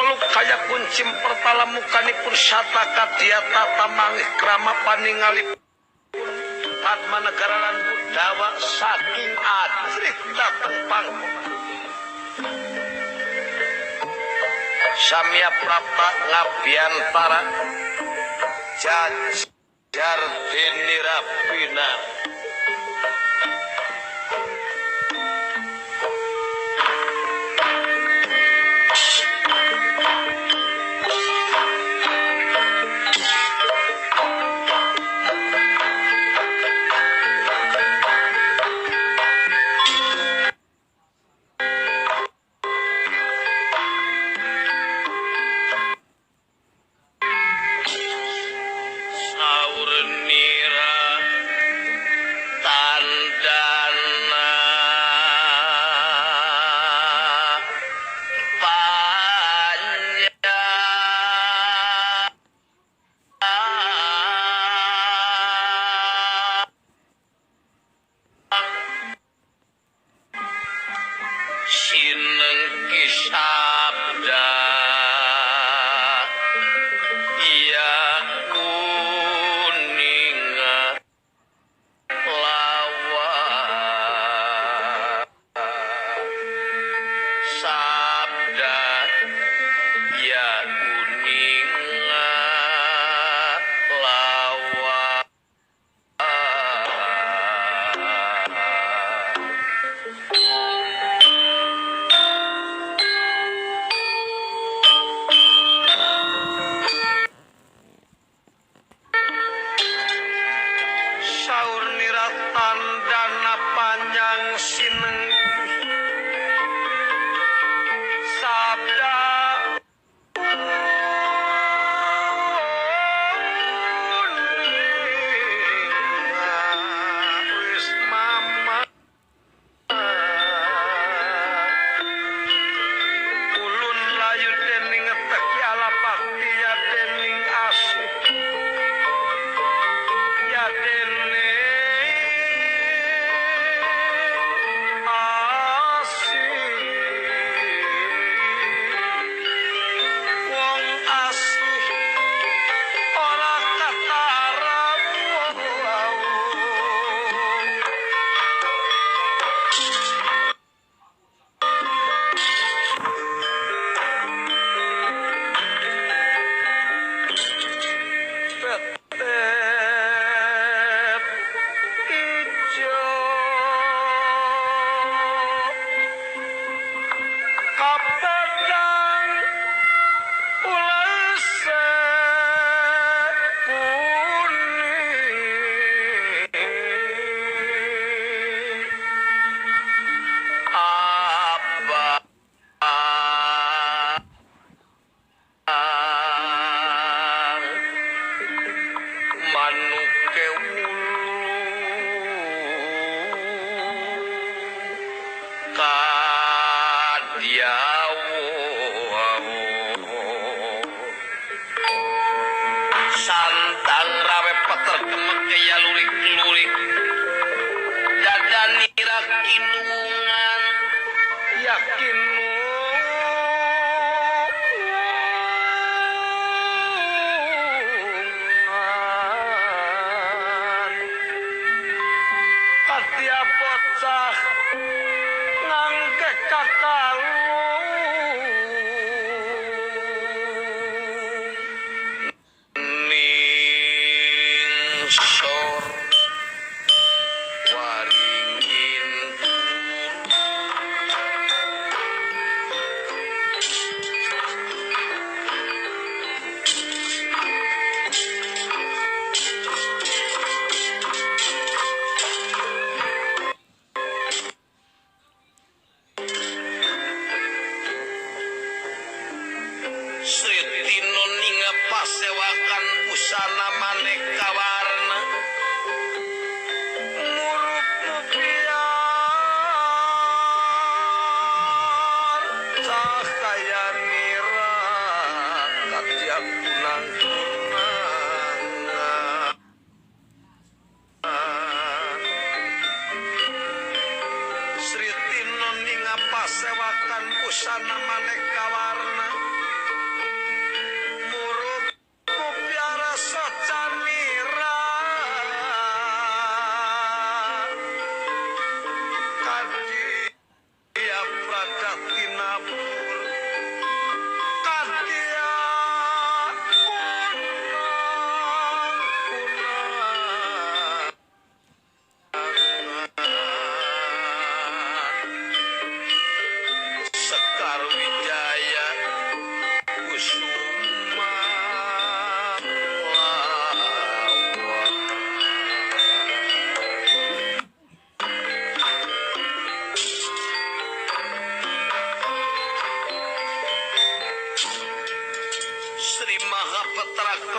Peluk kaya kuncim pertalamukanipun sataka diata tamangih krama paningalipun Padma negara lan Budawa saking adrik dateng pangkona. Samya prata ngabiantara jajar deni Rabina. Sinengki sabda ya kuning lawa sabda ya kuning lawa saur niratan dana panjang sinengki sabda wis mama ulun layu dening teki alapakti ya dening asih ya dening wong asih ora katara petet ijo kapedang ulese kuning apa manuke wulu kadiawo santang rawe peter kemeke ya lurik-lurik dadani rakinungan yakin Katia bocah ngangge kakalung ningsor waringin Sri Tino ninga pasewakan busana maneka warna murup biar cahaya nira katia kunang-kunangan Sri Tino ninga pasewakan busana maneka warna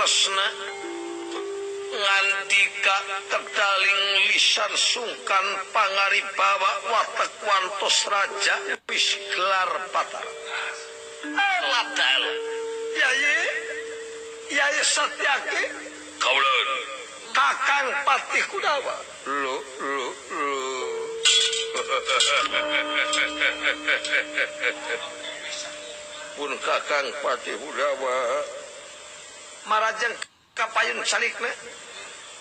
tresna ngandika kedaling lisan sungkan pangaribawa watek wantos raja wis gelar patar ladal Yai Satyaki kaulun Kakang Patih Kudawa lu pun Kakang Patih Kudawa marajeng kapayun salikna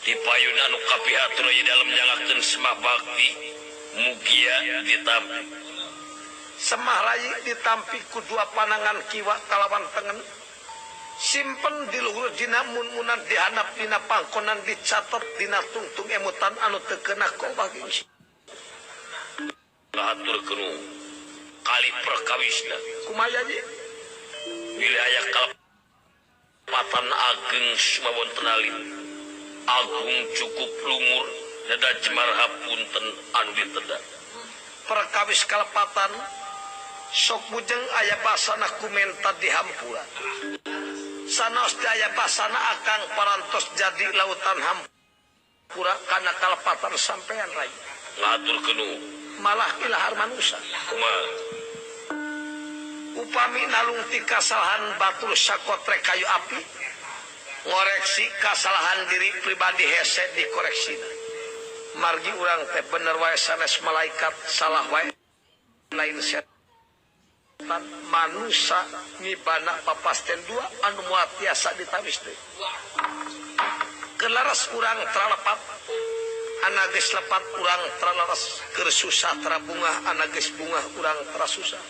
di payun anu kapihatur di dalam nyalakeun semah bakti mugia ditampi semah rayi ditampi ku dua panangan kiwa kalawan tengen simpen di luhur dina mun-munan dihanap dina pangkonan dicatat dina tungtung emutan anu teu keunah bagi lahatur kenu kali perkawisna kumaha ji wilayah kalepatan ageng sumawon tenalin agung cukup lumur dada jemarha punten anu diteda perkawis kalepatan sok bujeng aya basana kumenta di hampura sanos aya basana akang parantos jadi lautan hampura kana kalepatan sampean rai ngatur kenu malah ilahar manusia kumaha upami nalung ti kasalahan batur sakotrek kayu api ngoreksi kesalahan diri pribadi hese dikoreksina margi urang teh bener wae sanes malaikat salah wae lain setan manusia ngibana papasten dua anu moal tiasa ditawis teh kelaras urang tralepat anageus lepat urang tralaras keur susah trabungah anageus bungah urang trasusah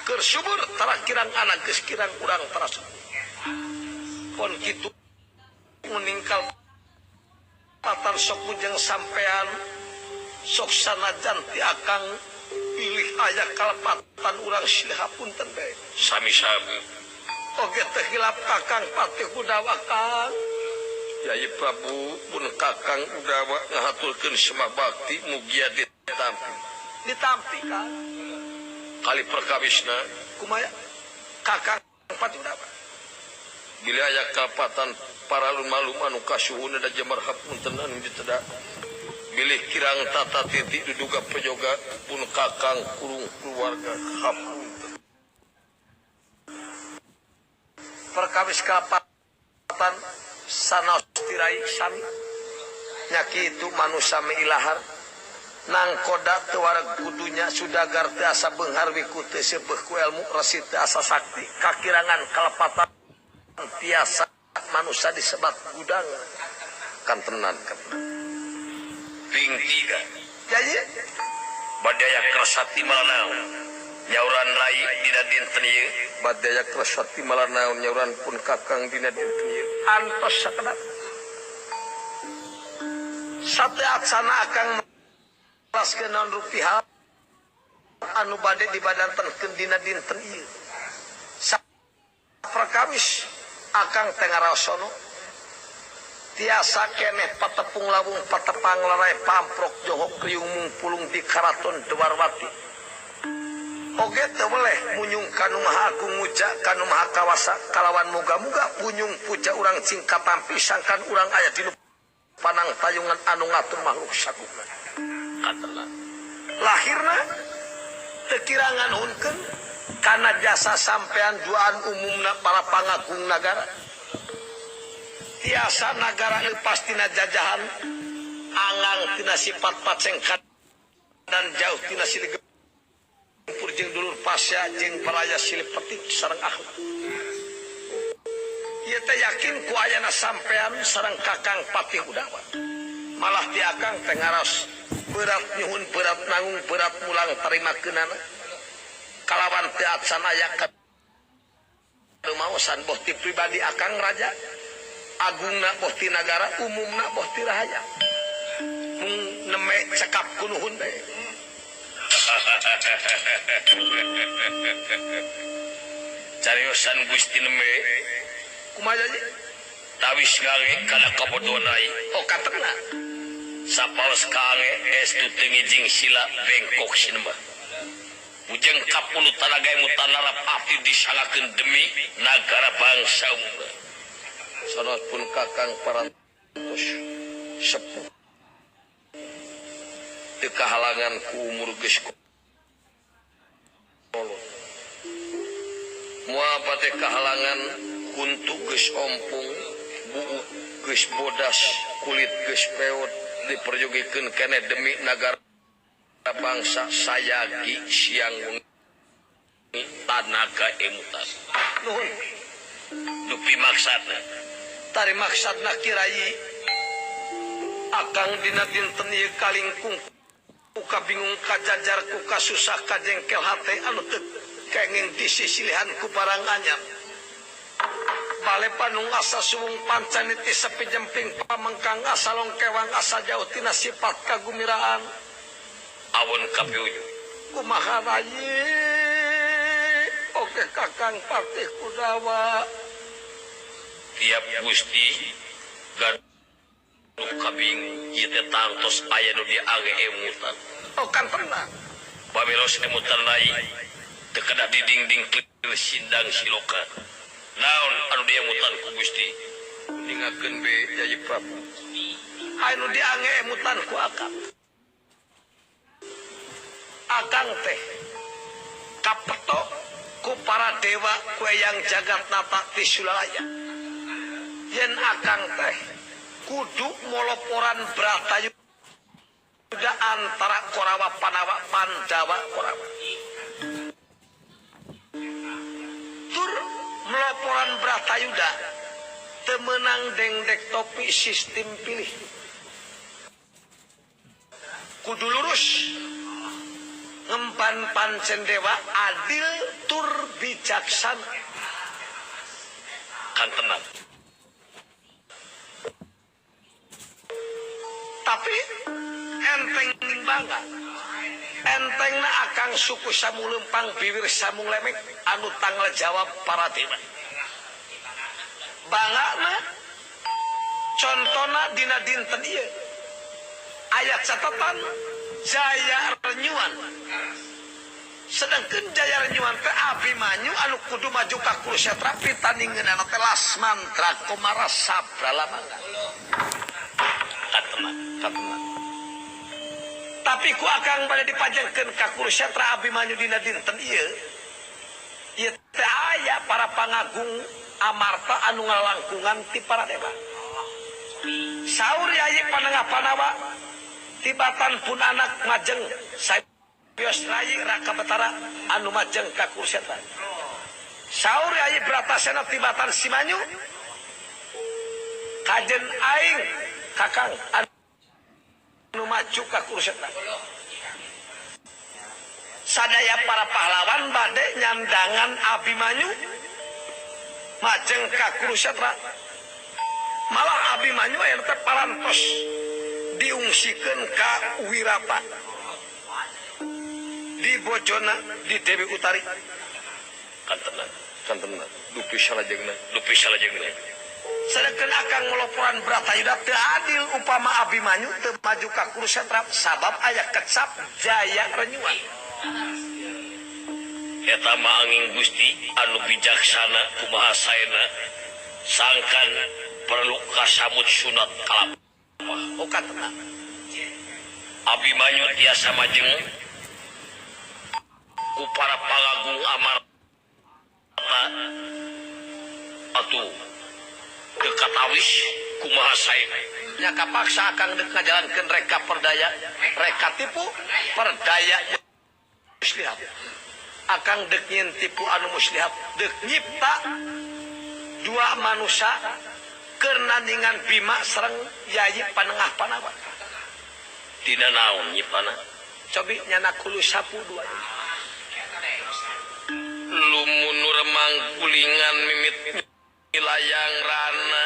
keur subur tarakirang anageus kirang urang trasubur pon kitu meningkal patar sok bujeng sampean sok sanajan ti akang pilih aya kalepatan urang silih punten bae sami-sami oge teh hilap Kakang Patih Kudawa Kang Yai Prabu pun Kakang Kudawa ngahaturkeun semah bakti mugia ditampi Kang kali perkawisna kumaha Kakang Patih Kudawa bila aya kalepatan para lumah-lumah anu kasuhun da jemarha punten anu diteda bilih kirang tata titik duduga pejoga pun Kakang kurung keluarga hapunten perkawis kalepatan sanaos tirai sami nyaki itu manusia meilahar nangkoda teu wareg kudunya sudagar teu asa beunghar wiku teu seupeuh ku ilmu resi teu asa sakti kakirangan kalepatan tiasa manusia disebat gudang kan tenan tinggi kan jadi badaya kersati malanau nyauran rai dina dinten ieu badaya kersati malanau nyauran pun Kakang dina dinten ieu antos sakedap sate aksana akang melaskeun naon rupiah anu bade dibadantenkeun dina dinten ieu perkawis akang tengarasono tiasa keneh patepung lawung patepang larai pamprok johok kriung mungpulung di karaton Dewarwati oge teu boleh munyung kanu maha agung muja kanu maha kawasa kalawan muga-muga punyung puja urang cingkat tampi sangkan urang aya di panang tayungan anu ngatur makhluk sakupna katana lahirna teu kirangan hunkeun karena jasa sampean duaan umumna para pangagung negara tiasa negara lepas tina jajahan angang tina sifat pacengkat dan jauh tina silih gempur jeung dulur pasya jeung paraya silih petik sareng akhlak ieu teh yakin ku ayana sampean sareng Kakang Patih Kudawa malah ti akang teh ngaros berat nyuhun berat nanggung berat mulang tarimakeunana kalawan teu atsana yakat rumaosan boh ti pribadi akang raja agungna boh ti nagara umumna boh ti rahaya mung neme cekap kunuhun bae cariosan Gusti neme kumaha jadi tawis gange kana kabodohan ai oh katena sapaos kange estu teu ngijing sila bengkok sinema Ujeng kapulu tanaga emu tanarap api disangakeun demi nagara bangsa umum. sanes pun kakang parantos sepuh teu kahalangan ku umur geus kolot moal pate kahalangan kuntu geus ompong buuk geus bodas kulit geus peot diperjogikeun keneh demi nagara bangsa sayagi siang wengi tanaga emutan nuhun dupi maksudna tari maksudna kirai akang dina dinten ieu kalingkung ku kabingung kajajar ku kasusah kajengkel hate anu teu kenging disisilihan ku parang anyar bale panung asa suwung pancaniti sepi jemping pamengkang asa longkewang asa jauh tina sifat kagumiraan awon kapiuyu kumaha rayi oke kakang Patih Kudawa tiap Gusti gaduh kabingung ieu teh tangtos aya nu diage emutan oh kan pernah babelos emutan lain teu kada didingding sindang siloka naon anu diemutan ku Gusti ningakeun be Yayi Prabu anu diange emutan ku akang teh kapeto ku para dewa ku yang jagat nata ti Sulalaya yen akang teh kudu moloporan Bratayuda antara Korawa Panawa Pandawa Korawa tur meloporan Bratayuda temenang dengdek topi sistem pilih kudu lurus ngemban pancen dewa adil tur bijaksana kan tenang tapi enteng banget entengna akang suku Samulempang bibir Samung Lemek anu tanggal jawab para dewa bangana contona dina dinten ieu ayat catatan Jaya Renyuan sedangkan Jaya Renyuan teh Abimanyu anu kudu maju ka Kurukshetra pitandingeunana teh Lasmantra Komara Sabralamangga kateman tapi ku akang bade dipajengkeun ka Kurukshetra Abimanyu dina dinten ieu ieu teh aya para pangagung amarta anu ngalangkungan ti para dewa saur Yayi Panengah Panawa tibatan pun anak majeng sabios rayi Raka Betara anu majeng ka Kurukshetra saur Yayi Bratasena tibatan Simanyu kajen aing kakang anu maju ka Kurukshetra sadaya para pahlawan bade nyandangan Abimanyu majeng ka Kurukshetra malah Abimanyu aya teh parantos diungsikeun ka Wirapa di bojona di Dewi Utari kan tenang dupi salajengna sedangkan akang meloporan Bratayuda teu adil upama Abimanyu teu maju ka Kurukshetra sabab aya kecap Jaya Renyuan eta mah angin Gusti anu bijaksana kumaha saena sangkan perlu kasamut sunat kalap oh katena Abimanyu tiasa majeng ku para pangagung amarta atuh dekatawis kumaha saena nya kapaksa akang deuk ngajalankeun reka perdaya reka tipu perdaya muslihat akang deuk nyieun tipu anu muslihat deuk nyipta dua manusia keur nandingan Bima sareng Yayi Panengah Panawa dina naon nyipana cobi nyana kulu sapu dua lumun remang kulingan mimit layang rana